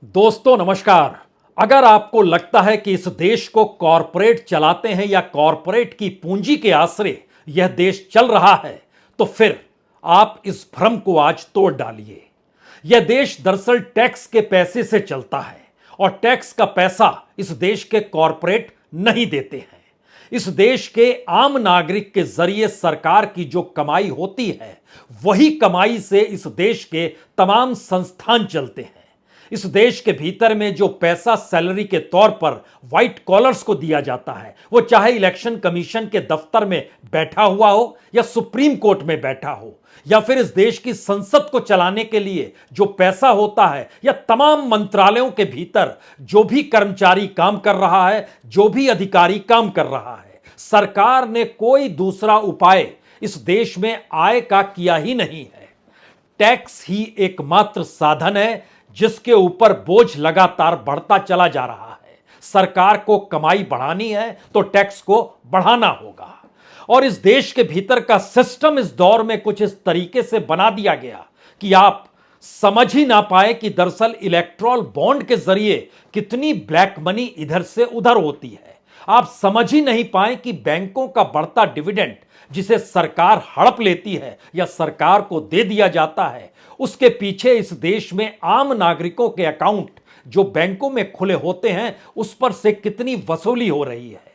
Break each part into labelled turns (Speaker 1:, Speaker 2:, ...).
Speaker 1: दोस्तों नमस्कार। अगर आपको लगता है कि इस देश को कॉरपोरेट चलाते हैं या कॉरपोरेट की पूंजी के आश्रय यह देश चल रहा है, तो फिर आप इस भ्रम को आज तोड़ डालिए। यह देश दरअसल टैक्स के पैसे से चलता है और टैक्स का पैसा इस देश के कॉरपोरेट नहीं देते हैं। इस देश के आम नागरिक के जरिए सरकार की जो कमाई होती है, वही कमाई से इस देश के तमाम संस्थान चलते हैं। इस देश के भीतर में जो पैसा सैलरी के तौर पर व्हाइट कॉलर्स को दिया जाता है, वो चाहे इलेक्शन कमीशन के दफ्तर में बैठा हुआ हो या सुप्रीम कोर्ट में बैठा हो, या फिर इस देश की संसद को चलाने के लिए जो पैसा होता है, या तमाम मंत्रालयों के भीतर जो भी कर्मचारी काम कर रहा है, जो भी अधिकारी काम कर रहा है, सरकार ने कोई दूसरा उपाय इस देश में आय का किया ही नहीं है। टैक्स ही एकमात्र साधन है जिसके ऊपर बोझ लगातार बढ़ता चला जा रहा है। सरकार को कमाई बढ़ानी है तो टैक्स को बढ़ाना होगा, और इस देश के भीतर का सिस्टम इस दौर में कुछ इस तरीके से बना दिया गया कि आप समझ ही ना पाए कि दरअसल इलेक्ट्रल बॉन्ड के जरिए कितनी ब्लैक मनी इधर से उधर होती है। आप समझ ही नहीं पाए कि बैंकों का बढ़ता डिविडेंड जिसे सरकार हड़प लेती है या सरकार को दे दिया जाता है, उसके पीछे इस देश में आम नागरिकों के अकाउंट जो बैंकों में खुले होते हैं उस पर से कितनी वसूली हो रही है।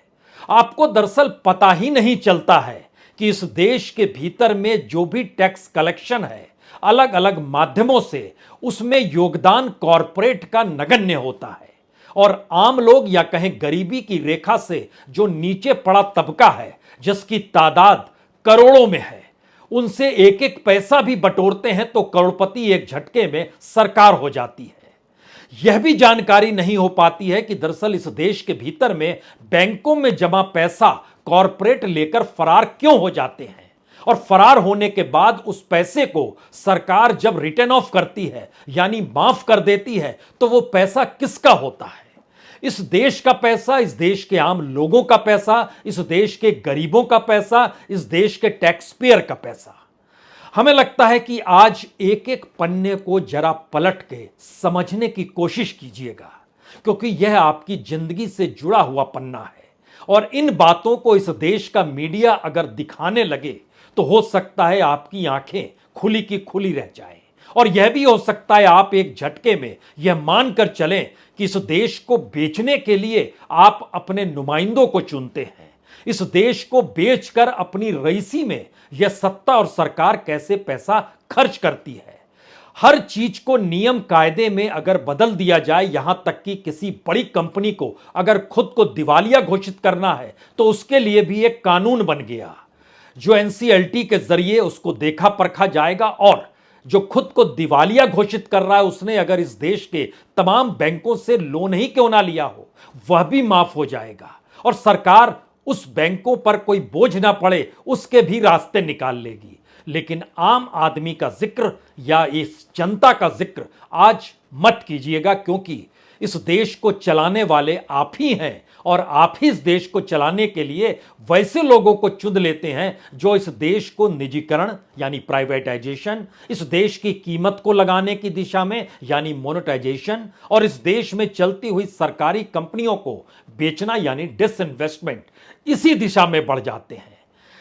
Speaker 1: आपको दरअसल पता ही नहीं चलता है कि इस देश के भीतर में जो भी टैक्स कलेक्शन है, अलग अलग माध्यमों से उसमें योगदान कॉरपोरेट का नगण्य होता है, और आम लोग या कहें गरीबी की रेखा से जो नीचे पड़ा तबका है, जिसकी तादाद करोड़ों में है, उनसे एक एक पैसा भी बटोरते हैं तो करोड़पति एक झटके में सरकार हो जाती है। यह भी जानकारी नहीं हो पाती है कि दरअसल इस देश के भीतर में बैंकों में जमा पैसा कॉरपोरेट लेकर फरार क्यों हो जाते हैं, और फरार होने के बाद उस पैसे को सरकार जब रिटर्न ऑफ करती है यानी माफ कर देती है, तो वो पैसा किसका होता है? इस देश का पैसा, इस देश के आम लोगों का पैसा, इस देश के गरीबों का पैसा, इस देश के टैक्स पेयर का पैसा। हमें लगता है कि आज एक एक पन्ने को जरा पलट के समझने की कोशिश कीजिएगा, क्योंकि यह आपकी जिंदगी से जुड़ा हुआ पन्ना है, और इन बातों को इस देश का मीडिया अगर दिखाने लगे तो हो सकता है आपकी आंखें खुली की खुली रह जाएं, और यह भी हो सकता है आप एक झटके में यह मानकर चलें कि इस देश को बेचने के लिए आप अपने नुमाइंदों को चुनते हैं। इस देश को बेचकर अपनी रईसी में यह सत्ता और सरकार कैसे पैसा खर्च करती है। हर चीज को नियम कायदे में अगर बदल दिया जाए, यहां तक कि किसी बड़ी कंपनी को अगर खुद को दिवालिया घोषित करना है तो उसके लिए भी एक कानून बन गया जो एनसीएलटी के जरिए उसको देखा परखा जाएगा, और जो खुद को दिवालिया घोषित कर रहा है उसने अगर इस देश के तमाम बैंकों से लोन ही क्यों ना लिया हो, वह भी माफ हो जाएगा, और सरकार उस बैंकों पर कोई बोझ ना पड़े उसके भी रास्ते निकाल लेगी। लेकिन आम आदमी का जिक्र या इस जनता का जिक्र आज मत कीजिएगा, क्योंकि इस देश को चलाने वाले आप ही हैं, और आप ही इस देश को चलाने के लिए वैसे लोगों को चुन लेते हैं जो इस देश को निजीकरण यानी प्राइवेटाइजेशन, इस देश की कीमत को लगाने की दिशा में यानी मोनेटाइजेशन, और इस देश में चलती हुई सरकारी कंपनियों को बेचना यानी डिसइन्वेस्टमेंट, इसी दिशा में बढ़ जाते हैं।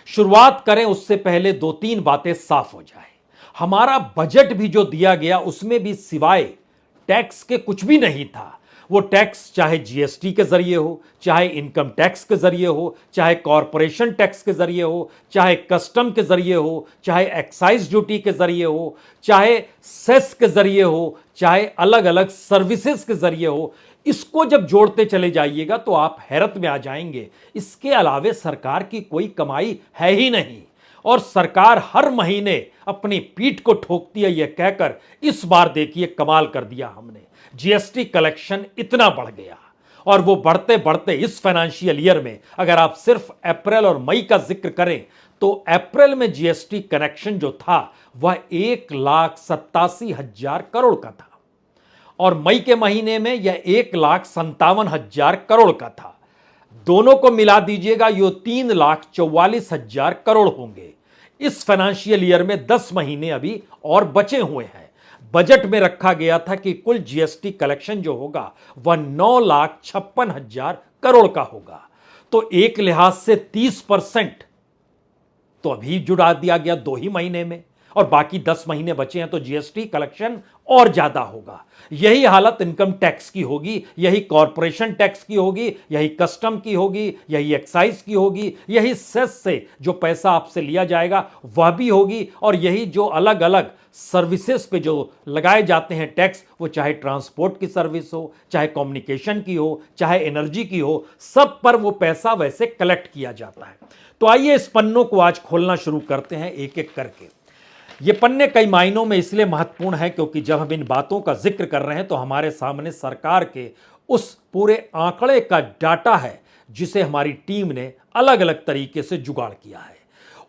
Speaker 1: शुरुआत करें उससे पहले दो तीन बातें साफ हो जाए। हमारा बजट भी जो दिया गया उसमें भी सिवाय टैक्स के कुछ भी नहीं था। वो टैक्स चाहे जीएसटी के जरिए हो, चाहे इनकम टैक्स के जरिए हो, चाहे कॉरपोरेशन टैक्स के जरिए हो, चाहे कस्टम के जरिए हो, चाहे एक्साइज ड्यूटी के जरिए हो, चाहे सेस के जरिए हो, चाहे अलग अलग सर्विसेज के जरिए हो, इसको जब जोड़ते चले जाइएगा तो आप हैरत में आ जाएंगे। इसके अलावे सरकार की कोई कमाई है ही नहीं, और सरकार हर महीने अपनी पीठ को ठोकती है यह कहकर, इस बार देखिए कमाल कर दिया हमने, जीएसटी कलेक्शन इतना बढ़ गया, और वो बढ़ते बढ़ते इस फाइनेंशियल ईयर में अगर आप सिर्फ अप्रैल और मई का जिक्र करें तो अप्रैल में जीएसटी कलेक्शन जो था वह 1,87,000 करोड़ का था, और मई के महीने में यह 1,57,000 करोड़ का था। दोनों को मिला दीजिएगा यो 3,44,000 करोड़ होंगे। इस फाइनेंशियल ईयर में 10 महीने अभी और बचे हुए हैं। बजट में रखा गया था कि कुल जीएसटी कलेक्शन जो होगा वह 9,56,000 करोड़ का होगा। तो एक लिहाज से 30% तो अभी जुड़ा दिया गया 2 ही महीने में, और बाकी 10 महीने बचे हैं तो जीएसटी कलेक्शन और ज्यादा होगा। यही हालत इनकम टैक्स की होगी, यही कॉरपोरेशन टैक्स की होगी, यही कस्टम की होगी, यही एक्साइज की होगी, यही सेस से जो पैसा आपसे लिया जाएगा वह भी होगी, और यही जो अलग अलग सर्विसेज पे जो लगाए जाते हैं टैक्स, वो चाहे ट्रांसपोर्ट की सर्विस हो, चाहे कम्युनिकेशन की हो, चाहे एनर्जी की हो, सब पर वो पैसा वैसे कलेक्ट किया जाता है। तो आइए इस पन्नों को आज खोलना शुरू करते हैं एक एक करके। ये पन्ने कई मायनों में इसलिए महत्वपूर्ण है क्योंकि जब हम इन बातों का जिक्र कर रहे हैं तो हमारे सामने सरकार के उस पूरे आंकड़े का डाटा है जिसे हमारी टीम ने अलग अलग तरीके से जुगाड़ किया है।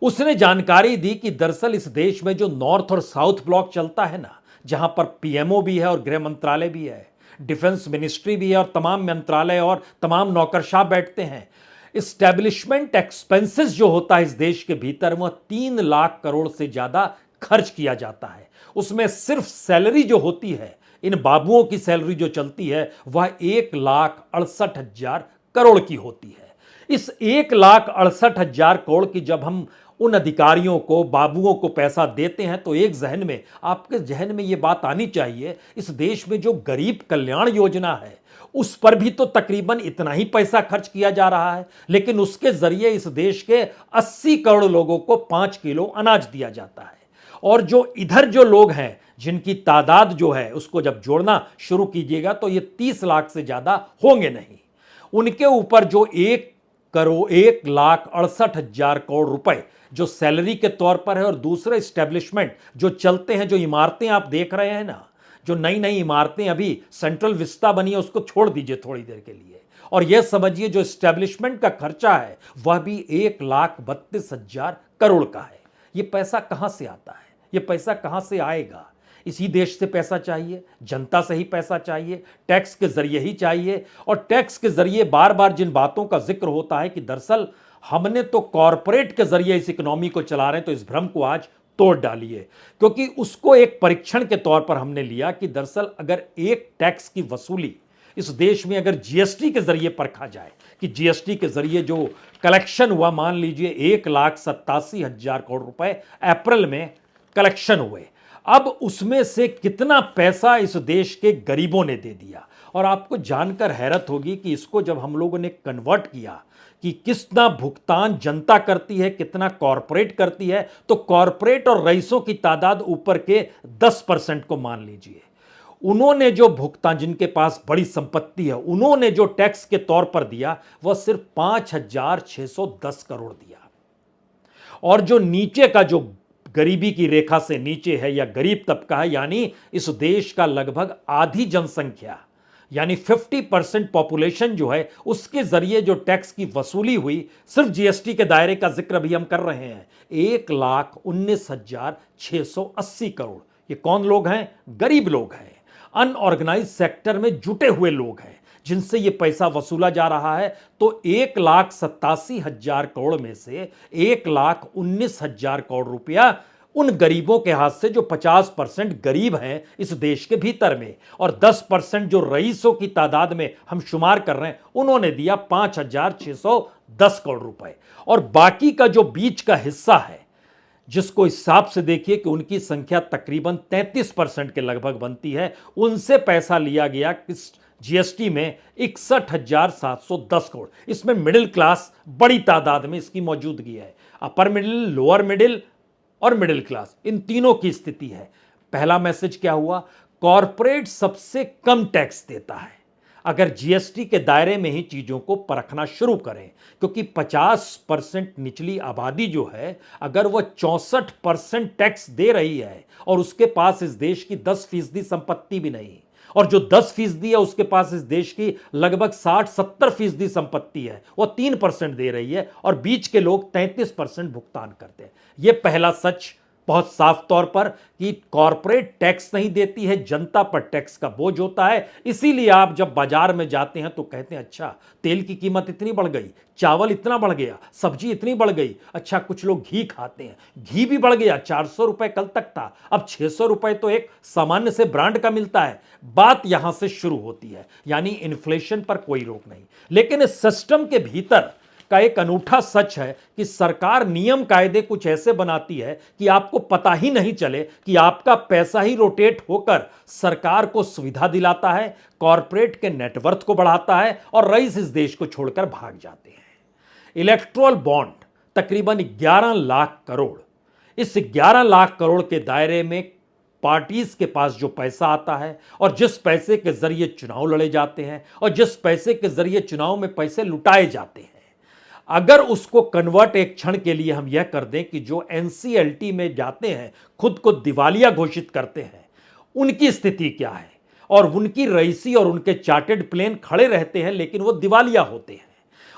Speaker 1: उसने जानकारी दी कि दरअसल इस देश में जो नॉर्थ और साउथ ब्लॉक चलता है ना, जहां पर पीएमओ भी है और गृह मंत्रालय भी है, डिफेंस मिनिस्ट्री भी है और तमाम मंत्रालय और तमाम नौकरशाह बैठते हैं, इस्टेब्लिशमेंट एक्सपेंसेस जो होता है इस देश के भीतर वह 3 लाख करोड़ से ज्यादा खर्च किया जाता है। उसमें सिर्फ सैलरी जो होती है, इन बाबुओं की सैलरी जो चलती है वह 1,68,000 करोड़ की होती है। इस 1,68,000 करोड़ की जब हम उन अधिकारियों को, बाबुओं को पैसा देते हैं तो एक जहन में, आपके जहन में यह बात आनी चाहिए, इस देश में जो गरीब कल्याण योजना है उस पर भी तो तकरीबन इतना ही पैसा खर्च किया जा रहा है, लेकिन उसके जरिए इस देश के 80 करोड़ लोगों को 5 किलो अनाज दिया जाता है। और जो इधर जो लोग हैं जिनकी तादाद जो है उसको जब जोड़ना शुरू कीजिएगा तो ये 30 लाख से ज्यादा होंगे नहीं। उनके ऊपर जो 1,68,000 करोड़ रुपए जो सैलरी के तौर पर है, और दूसरे इस्टेब्लिशमेंट जो चलते हैं, जो इमारतें आप देख रहे हैं ना, जो नई नई इमारतें अभी सेंट्रल विस्टा बनी है उसको छोड़ दीजिए थोड़ी देर के लिए, और यह समझिए जो इस्टेब्लिशमेंट का खर्चा है वह भी 1,32,000 करोड़ का है। यह पैसा कहां से आता है? यह पैसा कहां से आएगा? इसी देश से पैसा चाहिए, जनता से ही पैसा चाहिए, टैक्स के जरिए ही चाहिए। और टैक्स के जरिए बार बार जिन बातों का जिक्र होता है कि दरअसल हमने तो कॉरपोरेट के जरिए इस इकोनॉमी को चला रहे हैं, तो इस भ्रम को आज तोड़ डालिए, क्योंकि उसको एक परीक्षण के तौर पर हमने लिया कि दरअसल अगर एक टैक्स की वसूली इस देश में अगर जीएसटी के जरिए परखा जाए कि जीएसटी के जरिए जो कलेक्शन हुआ, मान लीजिए 1,87,000 करोड़ रुपए अप्रैल में कलेक्शन हुए, अब उसमें से कितना पैसा इस देश के गरीबों ने दे दिया। और आपको जानकर हैरत होगी कि इसको जब हम लोगों ने कन्वर्ट किया कि कितना भुगतान जनता करती है, कितना कॉरपोरेट करती है, तो कॉरपोरेट और रईसों की तादाद ऊपर के 10% को मान लीजिए। उन्होंने जो भुगतान, जिनके पास बड़ी संपत्ति है, उन्होंने जो टैक्स के तौर पर दिया वह सिर्फ 5,610 करोड़ दिया। और जो नीचे का, जो गरीबी की रेखा से नीचे है या गरीब तबका है, यानी इस देश का लगभग आधी जनसंख्या, यानी 50% पॉपुलेशन जो है, उसके जरिए जो टैक्स की वसूली हुई, सिर्फ जीएसटी के दायरे का जिक्र भी हम कर रहे हैं, 1,19,680 करोड़। ये कौन लोग हैं? गरीब लोग हैं, अनऑर्गेनाइज सेक्टर में जुटे हुए लोग हैं, जिनसे ये पैसा वसूला जा रहा है। तो 1,87,000 करोड़ में से 1,19,000 करोड़ रुपया उन गरीबों के हाथ से जो 50% गरीब हैं इस देश के भीतर में, और 10% जो रईसों की तादाद में हम शुमार कर रहे हैं, उन्होंने दिया 5,610 करोड़ रुपए। और बाकी का जो बीच का हिस्सा है, जिसको हिसाब से देखिए कि उनकी संख्या तकरीबन 33% के लगभग बनती है, उनसे पैसा लिया गया किस जीएसटी में 61,710 करोड़। इसमें मिडिल क्लास बड़ी तादाद में इसकी मौजूदगी है। अपर मिडिल, लोअर मिडिल और मिडिल क्लास, इन तीनों की स्थिति है। पहला मैसेज क्या हुआ? कॉरपोरेट सबसे कम टैक्स देता है। अगर जीएसटी के दायरे में ही चीजों को परखना शुरू करें, क्योंकि 50% निचली आबादी जो है, अगर वह 64% टैक्स दे रही है और उसके पास इस देश की 10% संपत्ति भी नहीं, और जो 10% है उसके पास इस देश की लगभग 60-70% संपत्ति है, वह 3% दे रही है, और बीच के लोग 33% भुगतान करते हैं। यह पहला सच बहुत साफ तौर पर कि कॉरपोरेट टैक्स नहीं देती है, जनता पर टैक्स का बोझ होता है। इसीलिए आप जब बाजार में जाते हैं तो कहते हैं अच्छा तेल की कीमत इतनी बढ़ गई, चावल इतना बढ़ गया, सब्जी इतनी बढ़ गई। अच्छा कुछ लोग घी खाते हैं, घी भी बढ़ गया, 400 रुपए कल तक था, अब 600 रुपए तो एक सामान्य से ब्रांड का मिलता है। बात यहां से शुरू होती है, यानी इन्फ्लेशन पर कोई रोक नहीं। लेकिन इस सिस्टम के भीतर का एक अनूठा सच है कि सरकार नियम कायदे कुछ ऐसे बनाती है कि आपको पता ही नहीं चले कि आपका पैसा ही रोटेट होकर सरकार को सुविधा दिलाता है, कॉरपोरेट के नेटवर्थ को बढ़ाता है और रईस इस देश को छोड़कर भाग जाते हैं। इलेक्ट्रोल बॉन्ड तकरीबन 11 लाख करोड़, इस 11 लाख करोड़ के दायरे में पार्टीज के पास जो पैसा आता है और जिस पैसे के जरिए चुनाव लड़े जाते हैं और जिस पैसे के जरिए चुनाव में पैसे लुटाए जाते हैं, अगर उसको कन्वर्ट एक क्षण के लिए हम यह कर दें कि जो एनसीएलटी में जाते हैं, खुद को दिवालिया घोषित करते हैं, उनकी स्थिति क्या है। और उनकी रईसी और उनके चार्टेड प्लेन खड़े रहते हैं लेकिन वो दिवालिया होते हैं।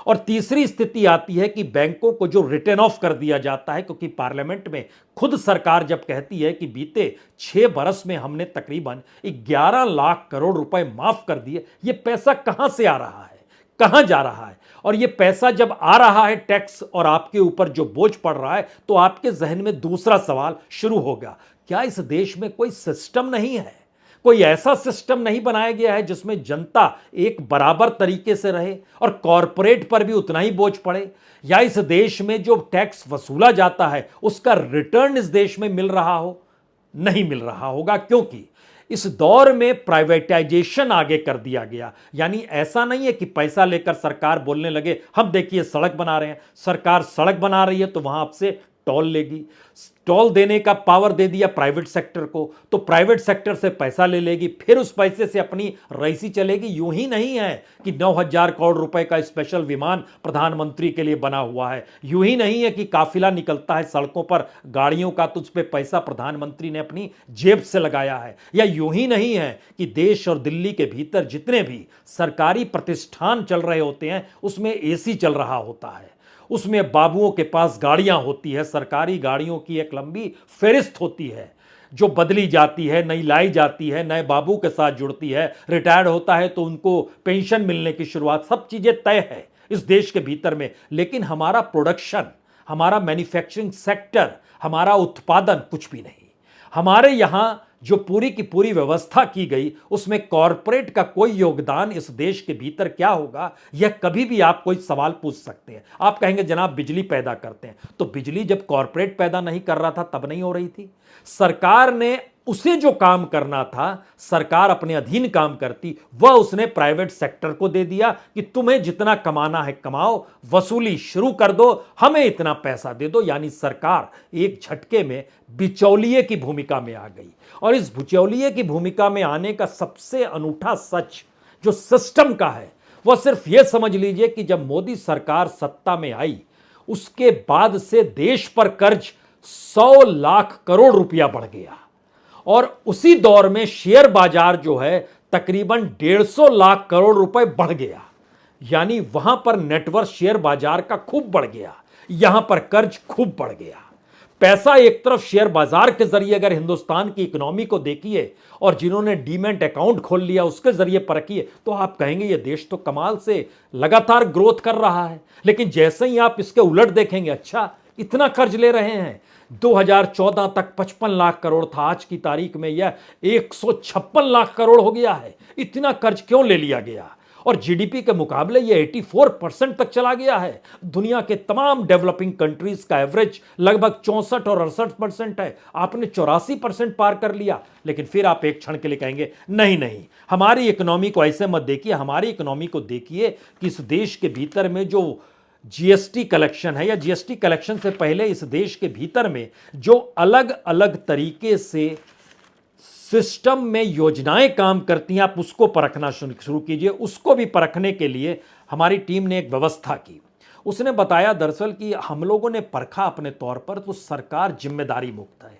Speaker 1: और तीसरी स्थिति आती है कि बैंकों को जो रिटर्न ऑफ कर दिया जाता है, क्योंकि पार्लियामेंट में खुद सरकार जब कहती है कि बीते 6 बरस में हमने तकरीबन 11 लाख करोड़ रुपए माफ कर दिए, ये पैसा कहां से आ रहा है, कहां जा रहा है। और ये पैसा जब आ रहा है टैक्स और आपके ऊपर जो बोझ पड़ रहा है, तो आपके जहन में दूसरा सवाल शुरू होगा, क्या इस देश में कोई सिस्टम नहीं है, कोई ऐसा सिस्टम नहीं बनाया गया है जिसमें जनता एक बराबर तरीके से रहे और कॉरपोरेट पर भी उतना ही बोझ पड़े। या इस देश में जो टैक्स वसूला जाता है उसका रिटर्न इस देश में मिल रहा हो, नहीं मिल रहा होगा, क्योंकि इस दौर में प्राइवेटाइजेशन आगे कर दिया गया। यानी ऐसा नहीं है कि पैसा लेकर सरकार बोलने लगे हम देखिए सड़क बना रहे हैं, सरकार सड़क बना रही है तो वहां आपसे टोल लेगी, टोल देने का पावर दे दिया प्राइवेट सेक्टर को, तो प्राइवेट सेक्टर से पैसा ले लेगी, फिर उस पैसे से अपनी रईसी चलेगी। यूं ही नहीं है कि 9,000 करोड़ रुपए का स्पेशल विमान प्रधानमंत्री के लिए बना हुआ है, यूं ही नहीं है कि काफिला निकलता है सड़कों पर गाड़ियों का तो उस पर पैसा प्रधानमंत्री ने अपनी जेब से लगाया है, या यूं ही नहीं है कि देश और दिल्ली के भीतर जितने भी सरकारी प्रतिष्ठान चल रहे होते हैं उसमें एसी चल रहा होता है, उसमें बाबुओं के पास गाड़ियां होती है, सरकारी गाड़ियों की एक लंबी फेरिस्त होती है जो बदली जाती है, नई लाई जाती है, नए बाबू के साथ जुड़ती है, रिटायर्ड होता है तो उनको पेंशन मिलने की शुरुआत, सब चीजें तय है इस देश के भीतर में। लेकिन हमारा प्रोडक्शन, हमारा मैन्युफैक्चरिंग सेक्टर, हमारा उत्पादन कुछ भी नहीं। हमारे यहां जो पूरी की पूरी व्यवस्था की गई उसमें कॉरपोरेट का कोई योगदान इस देश के भीतर क्या होगा, यह कभी भी आप कोई सवाल पूछ सकते हैं। आप कहेंगे जनाब बिजली पैदा करते हैं, तो बिजली जब कॉरपोरेट पैदा नहीं कर रहा था तब नहीं हो रही थी? सरकार ने उसे जो काम करना था, सरकार अपने अधीन काम करती, वह उसने प्राइवेट सेक्टर को दे दिया कि तुम्हें जितना कमाना है कमाओ, वसूली शुरू कर दो, हमें इतना पैसा दे दो। यानी सरकार एक झटके में बिचौलिए की भूमिका में आ गई। और इस बिचौलिए की भूमिका में आने का सबसे अनूठा सच जो सिस्टम का है, वह सिर्फ यह समझ लीजिए कि जब मोदी सरकार सत्ता में आई उसके बाद से देश पर कर्ज 100 लाख करोड़ रुपया बढ़ गया और उसी दौर में शेयर बाजार जो है तकरीबन 150 लाख करोड़ रुपए बढ़ गया। यानी वहां पर नेटवर्थ शेयर बाजार का खूब बढ़ गया, यहां पर कर्ज खूब बढ़ गया। पैसा एक तरफ शेयर बाजार के जरिए अगर हिंदुस्तान की इकोनॉमी को देखिए और जिन्होंने डीमैट अकाउंट खोल लिया उसके जरिए परखिए, तो आप कहेंगे ये देश तो कमाल से लगातार ग्रोथ कर रहा है। लेकिन जैसे ही आप इसके उलट देखेंगे, अच्छा इतना कर्ज ले रहे हैं, 2014 तक 55 लाख करोड़ था, आज की तारीख में यह 156 लाख करोड़ हो गया है। इतना कर्ज क्यों ले लिया गया? और जीडीपी के मुकाबले यह 84% तक चला गया है। दुनिया के तमाम डेवलपिंग कंट्रीज का एवरेज लगभग 64 और 68% है, आपने 84% पार कर लिया। लेकिन फिर आप एक क्षण के लिए कहेंगे नहीं नहीं, हमारी इकोनॉमी को ऐसे मत देखिए, हमारी इकोनॉमी को देखिए कि इस देश के भीतर में जो जीएसटी कलेक्शन है, या जीएसटी कलेक्शन से पहले इस देश के भीतर में जो अलग अलग तरीके से सिस्टम में योजनाएं काम करती हैं, आप उसको परखना शुरू कीजिए। उसको भी परखने के लिए हमारी टीम ने एक व्यवस्था की। उसने बताया दरअसल कि हम लोगों ने परखा अपने तौर पर, तो सरकार जिम्मेदारी मुक्त है।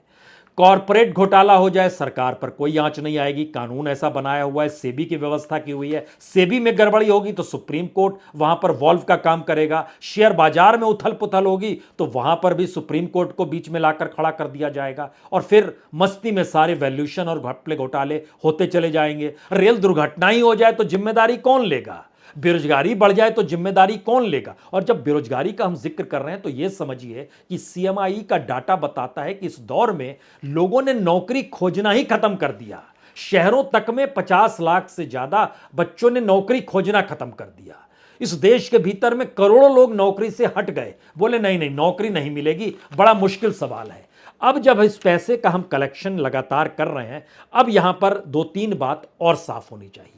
Speaker 1: कॉरपोरेट घोटाला हो जाए, सरकार पर कोई आंच नहीं आएगी, कानून ऐसा बनाया हुआ है, सेबी की व्यवस्था की हुई है, सेबी में गड़बड़ी होगी तो सुप्रीम कोर्ट वहां पर वॉल्व का काम करेगा, शेयर बाजार में उथल पुथल होगी तो वहां पर भी सुप्रीम कोर्ट को बीच में लाकर खड़ा कर दिया जाएगा, और फिर मस्ती में सारे वैल्यूशन और घपले घोटाले होते चले जाएंगे। रेल दुर्घटना ही हो जाए तो जिम्मेदारी कौन लेगा, बेरोजगारी बढ़ जाए तो जिम्मेदारी कौन लेगा। और जब बेरोजगारी का हम जिक्र कर रहे हैं तो यह समझिए कि सीएमआई का डाटा बताता है कि इस दौर में लोगों ने नौकरी खोजना ही खत्म कर दिया। शहरों तक में 50 लाख से ज्यादा बच्चों ने नौकरी खोजना खत्म कर दिया। इस देश के भीतर में करोड़ों लोग नौकरी से हट गए, बोले नहीं नहीं नौकरी नहीं मिलेगी, बड़ा मुश्किल सवाल है। अब जब इस पैसे का हम कलेक्शन लगातार कर रहे हैं, अब यहां पर दो तीन बात और साफ होनी चाहिए।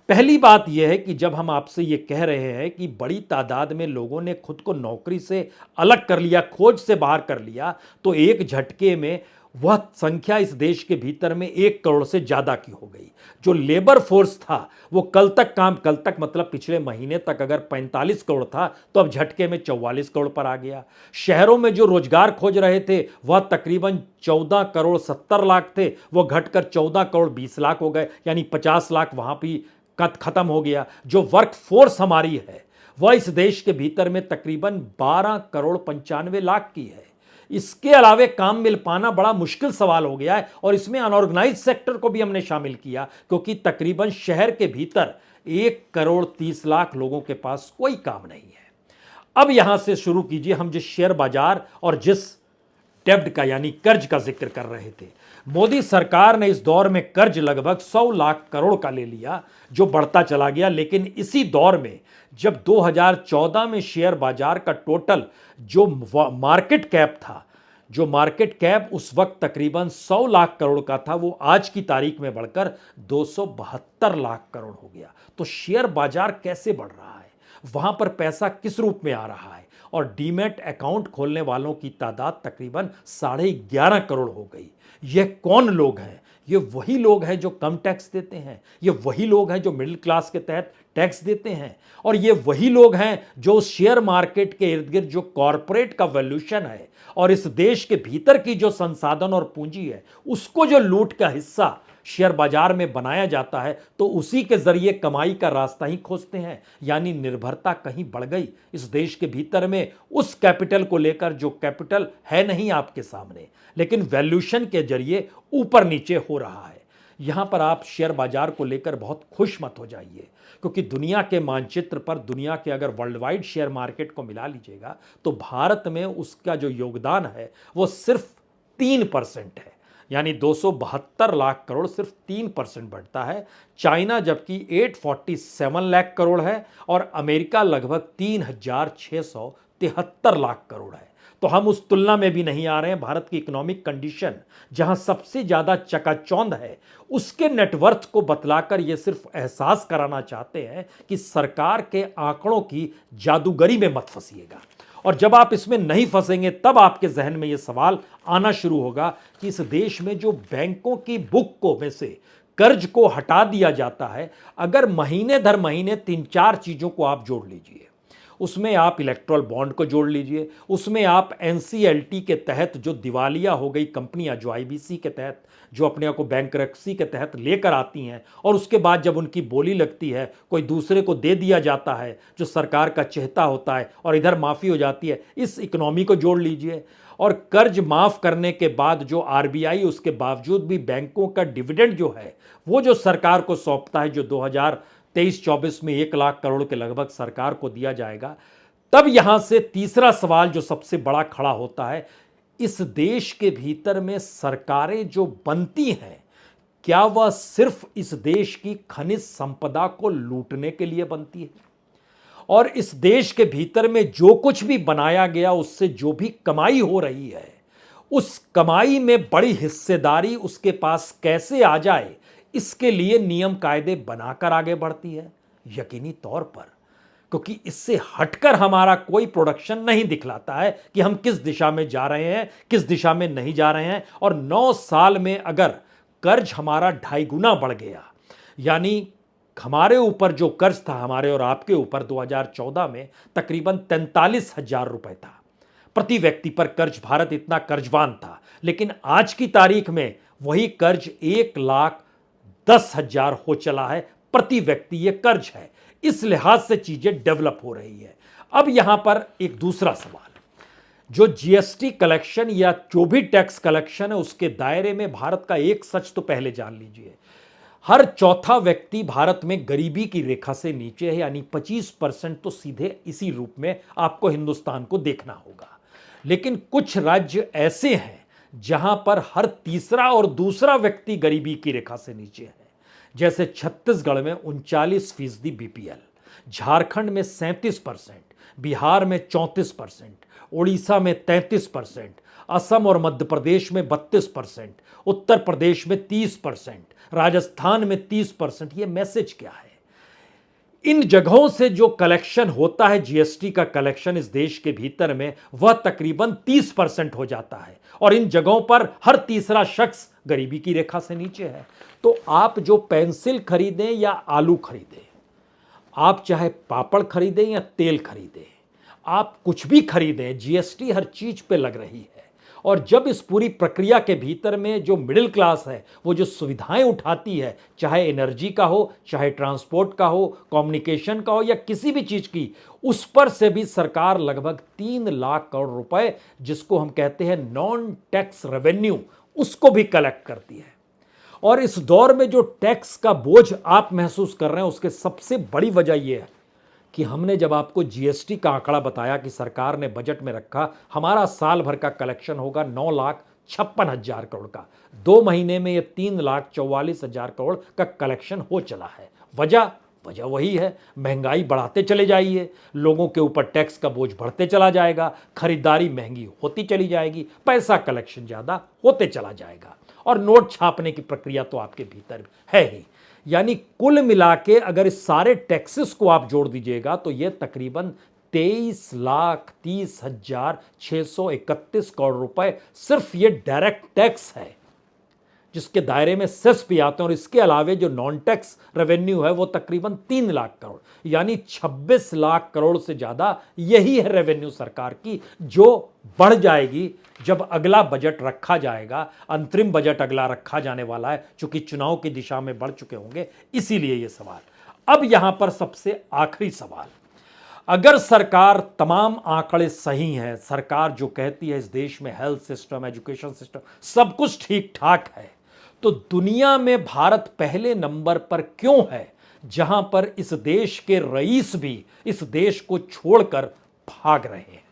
Speaker 1: पहली बात यह है कि जब हम आपसे यह कह रहे हैं कि बड़ी तादाद में लोगों ने खुद को नौकरी से अलग कर लिया, खोज से बाहर कर लिया, तो एक झटके में वह संख्या इस देश के भीतर में 1 करोड़ से ज्यादा की हो गई। जो लेबर फोर्स था वो कल तक मतलब पिछले महीने तक अगर 45 करोड़ था तो अब झटके में 44 करोड़ पर आ गया। शहरों में जो रोजगार खोज रहे थे वह तकरीबन 14 करोड़ 70 लाख थे, वो घटकर 14 करोड़ 20 लाख हो गए, यानी 50 लाख वहां भी खत्म हो गया। जो वर्क फोर्स हमारी है वह इस देश के भीतर में तकरीबन 12 करोड़ 95 लाख की है। इसके अलावे काम मिल पाना बड़ा मुश्किल सवाल हो गया है, और इसमें अनऑर्गेनाइज सेक्टर को भी हमने शामिल किया, क्योंकि तकरीबन शहर के भीतर 1 करोड़ 30 लाख लोगों के पास कोई काम नहीं है। अब यहां से शुरू कीजिए, हम जिस शेयर बाजार और जिस डेब्ट का यानी कर्ज का जिक्र कर रहे थे, मोदी सरकार ने इस दौर में कर्ज लगभग 100 लाख करोड़ का ले लिया, जो बढ़ता चला गया। लेकिन इसी दौर में जब 2014 में शेयर बाजार का टोटल जो मार्केट कैप था, जो मार्केट कैप उस वक्त तकरीबन 100 लाख करोड़ का था, वो आज की तारीख में बढ़कर 272 लाख करोड़ हो गया। तो शेयर बाजार कैसे बढ़ रहा है, वहां पर पैसा किस रूप में आ रहा है, और डीमैट अकाउंट खोलने वालों की तादाद तकरीबन 11.5 करोड़ हो गई। यह कौन लोग हैं? ये वही लोग हैं जो कम टैक्स देते हैं, ये वही लोग हैं जो मिडिल क्लास के तहत टैक्स देते हैं, और ये वही लोग हैं जो शेयर मार्केट के इर्द गिर्द जो कॉरपोरेट का वैल्यूएशन है और इस देश के भीतर की जो संसाधन और पूंजी है उसको जो लूट का हिस्सा शेयर बाजार में बनाया जाता है, तो उसी के जरिए कमाई का रास्ता ही खोजते हैं। यानी निर्भरता कहीं बढ़ गई इस देश के भीतर में उस कैपिटल को लेकर जो कैपिटल है नहीं आपके सामने, लेकिन वैल्यूएशन के जरिए ऊपर नीचे हो रहा है। यहां पर आप शेयर बाजार को लेकर बहुत खुश मत हो जाइए, क्योंकि दुनिया के मानचित्र पर दुनिया के अगर वर्ल्ड वाइड शेयर मार्केट को मिला लीजिएगा तो भारत में उसका जो योगदान है वो सिर्फ 3% है, यानी 272 लाख करोड़ सिर्फ 3% बढ़ता है। चाइना जबकि 847 लाख करोड़ है और अमेरिका लगभग 3673 लाख करोड़ है। तो हम उस तुलना में भी नहीं आ रहे हैं। भारत की इकोनॉमिक कंडीशन जहां सबसे ज्यादा चकाचौंध है, उसके नेटवर्थ को बतलाकर यह सिर्फ एहसास कराना चाहते हैं कि सरकार के आंकड़ों की जादूगरी में मत फंसिएगा। और जब आप इसमें नहीं फंसेंगे तब आपके जहन में यह सवाल आना शुरू होगा कि इस देश में जो बैंकों की बुक को में से कर्ज को हटा दिया जाता है, अगर महीने दर महीने 3-4 चीजों को आप जोड़ लीजिए, उसमें आप इलेक्ट्रल बॉन्ड को जोड़ लीजिए, उसमें आप एनसीएलटी के तहत जो दिवालिया हो गई कंपनियां, जो आईबीसी के तहत जो अपने को बैंकरप्सी के तहत लेकर आती हैं, और उसके बाद जब उनकी बोली लगती है कोई दूसरे को दे दिया जाता है जो सरकार का चहेता होता है और इधर माफ़ी हो जाती है, इस इकोनॉमी को जोड़ लीजिए। और कर्ज माफ़ करने के बाद जो आरबीआई उसके बावजूद भी बैंकों का डिविडेंड जो है वो जो सरकार को सौंपता है, जो 2023-24 में 1 लाख करोड़ के लगभग सरकार को दिया जाएगा, तब यहां से तीसरा सवाल जो सबसे बड़ा खड़ा होता है, इस देश के भीतर में सरकारें जो बनती हैं क्या वह सिर्फ इस देश की खनिज संपदा को लूटने के लिए बनती है? और इस देश के भीतर में जो कुछ भी बनाया गया उससे जो भी कमाई हो रही है, उस कमाई में बड़ी हिस्सेदारी उसके पास कैसे आ जाए, इसके लिए नियम कायदे बनाकर आगे बढ़ती है? यकीनी तौर पर, क्योंकि इससे हटकर हमारा कोई प्रोडक्शन नहीं दिखलाता है कि हम किस दिशा में जा रहे हैं, किस दिशा में नहीं जा रहे हैं। और 9 साल में अगर कर्ज हमारा 2.5 गुना बढ़ गया, यानी हमारे ऊपर जो कर्ज था हमारे और आपके ऊपर 2014 में तकरीबन 43,000 रुपए था प्रति व्यक्ति पर कर्ज। भारत इतना कर्जवान था, लेकिन आज की तारीख में वही कर्ज 1,10,000 हो चला है प्रति व्यक्ति। यह कर्ज है। इस लिहाज से चीजें डेवलप हो रही है। अब यहां पर एक दूसरा सवाल, जो जीएसटी कलेक्शन या जो भी टैक्स कलेक्शन है उसके दायरे में भारत का एक सच तो पहले जान लीजिए, हर चौथा व्यक्ति भारत में गरीबी की रेखा से नीचे है, यानी 25% तो सीधे इसी रूप में आपको हिंदुस्तान को देखना होगा। लेकिन कुछ राज्य ऐसे हैं जहां पर हर तीसरा और दूसरा व्यक्ति गरीबी की रेखा से नीचे है। जैसे छत्तीसगढ़ में 39% बीपीएल, झारखंड में 37%, बिहार में 34%, उड़ीसा में 33%, असम और मध्य प्रदेश में 32%, उत्तर प्रदेश में 30%, राजस्थान में 30%। ये मैसेज क्या है? इन जगहों से जो कलेक्शन होता है, जीएसटी का कलेक्शन इस देश के भीतर में, वह तकरीबन 30% हो जाता है और इन जगहों पर हर तीसरा शख्स गरीबी की रेखा से नीचे है। तो आप जो पेंसिल खरीदें या आलू खरीदें, आप चाहे पापड़ खरीदें या तेल खरीदें, आप कुछ भी खरीदें, जीएसटी हर चीज पे लग रही है। और जब इस पूरी प्रक्रिया के भीतर में जो मिडिल क्लास है वो जो सुविधाएं उठाती है, चाहे एनर्जी का हो, चाहे ट्रांसपोर्ट का हो, कम्युनिकेशन का हो या किसी भी चीज की, उस पर से भी सरकार लगभग 3 लाख करोड़ रुपए, जिसको हम कहते हैं नॉन टैक्स रेवेन्यू, उसको भी कलेक्ट करती है। और इस दौर में जो टैक्स का बोझ आप महसूस कर रहे हैं, उसके सबसे बड़ी वजह यह है कि हमने जब आपको जीएसटी का आंकड़ा बताया कि सरकार ने बजट में रखा, हमारा साल भर का कलेक्शन होगा 9,56,000 करोड़ का, 2 महीने में ये 3,44,000 करोड़ का कलेक्शन हो चला है। वजह वही है, महंगाई बढ़ाते चले जाइए, लोगों के ऊपर टैक्स का बोझ बढ़ते चला जाएगा, खरीदारी महंगी होती चली जाएगी, पैसा कलेक्शन ज्यादा होते चला जाएगा और नोट छापने की प्रक्रिया तो आपके भीतर है ही। यानी कुल मिला के अगर इस सारे टैक्सेस को आप जोड़ दीजिएगा तो यह तकरीबन 23,30,631 करोड़ रुपए सिर्फ ये डायरेक्ट टैक्स है, जिसके दायरे में सेस भी आते हैं। और इसके अलावे जो नॉन टैक्स रेवेन्यू है वो तकरीबन 3 लाख करोड़, यानी 26 लाख करोड़ से ज्यादा यही है रेवेन्यू सरकार की, जो बढ़ जाएगी जब अगला बजट रखा जाएगा। अंतरिम बजट अगला रखा जाने वाला है, चूंकि चुनाव की दिशा में बढ़ चुके होंगे, इसीलिए यह सवाल। अब यहां पर सबसे आखिरी सवाल, अगर सरकार तमाम आंकड़े सही हैं, सरकार जो कहती है इस देश में हेल्थ सिस्टम, एजुकेशन सिस्टम सब कुछ ठीक ठाक है, तो दुनिया में भारत पहले नंबर पर क्यों है, जहां पर इस देश के रईस भी इस देश को छोड़कर भाग रहे हैं?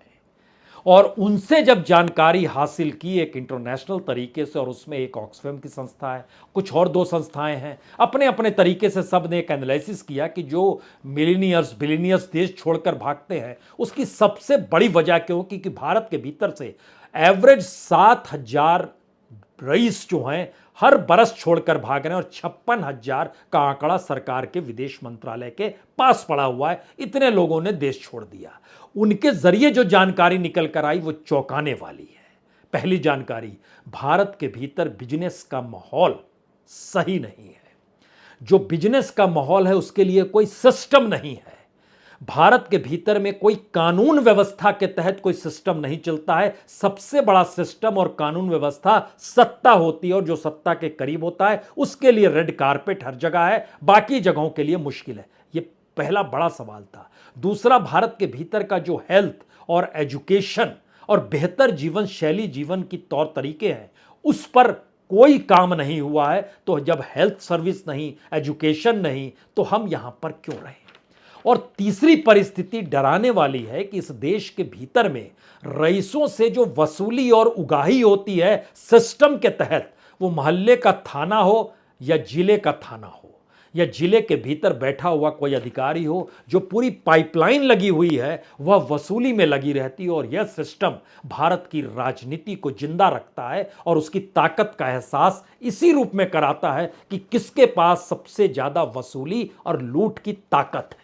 Speaker 1: और उनसे जब जानकारी हासिल की एक इंटरनेशनल तरीके से, और उसमें एक ऑक्सफैम की संस्था है, कुछ और 2 संस्थाएं हैं, अपने अपने तरीके से सब ने एक एनालिसिस किया कि जो मिलीनियर्स बिलीनियर्स देश छोड़कर भागते हैं उसकी सबसे बड़ी वजह क्यों, क्योंकि भारत के भीतर से एवरेज 7,000 रईस जो हैं हर बरस छोड़कर भाग रहे हैं और 56,000 का आंकड़ा सरकार के विदेश मंत्रालय के पास पड़ा हुआ है। इतने लोगों ने देश छोड़ दिया। उनके जरिए जो जानकारी निकल कर आई वो चौंकाने वाली है। पहली जानकारी, भारत के भीतर बिजनेस का माहौल सही नहीं है। जो बिजनेस का माहौल है उसके लिए कोई सिस्टम नहीं है। भारत के भीतर में कोई कानून व्यवस्था के तहत कोई सिस्टम नहीं चलता है। सबसे बड़ा सिस्टम और कानून व्यवस्था सत्ता होती है, और जो सत्ता के करीब होता है उसके लिए रेड कारपेट हर जगह है, बाकी जगहों के लिए मुश्किल है। यह पहला बड़ा सवाल था। दूसरा, भारत के भीतर का जो हेल्थ और एजुकेशन और बेहतर जीवन शैली, जीवन की तौर तरीके हैं, उस पर कोई काम नहीं हुआ है। तो जब हेल्थ सर्विस नहीं, एजुकेशन नहीं, तो हम यहां पर क्यों रहे? और तीसरी परिस्थिति डराने वाली है कि इस देश के भीतर में रईसों से जो वसूली और उगाही होती है सिस्टम के तहत, वो मोहल्ले का थाना हो या जिले का थाना हो या जिले के भीतर बैठा हुआ कोई अधिकारी हो, जो पूरी पाइपलाइन लगी हुई है वह वसूली में लगी रहती है। और यह सिस्टम भारत की राजनीति को जिंदा रखता है और उसकी ताकत का एहसास इसी रूप में कराता है कि किसके पास सबसे ज्यादा वसूली और लूट की ताकत है।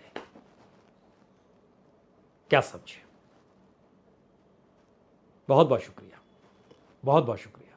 Speaker 1: क्या समझे? बहुत बहुत शुक्रिया, बहुत बहुत शुक्रिया।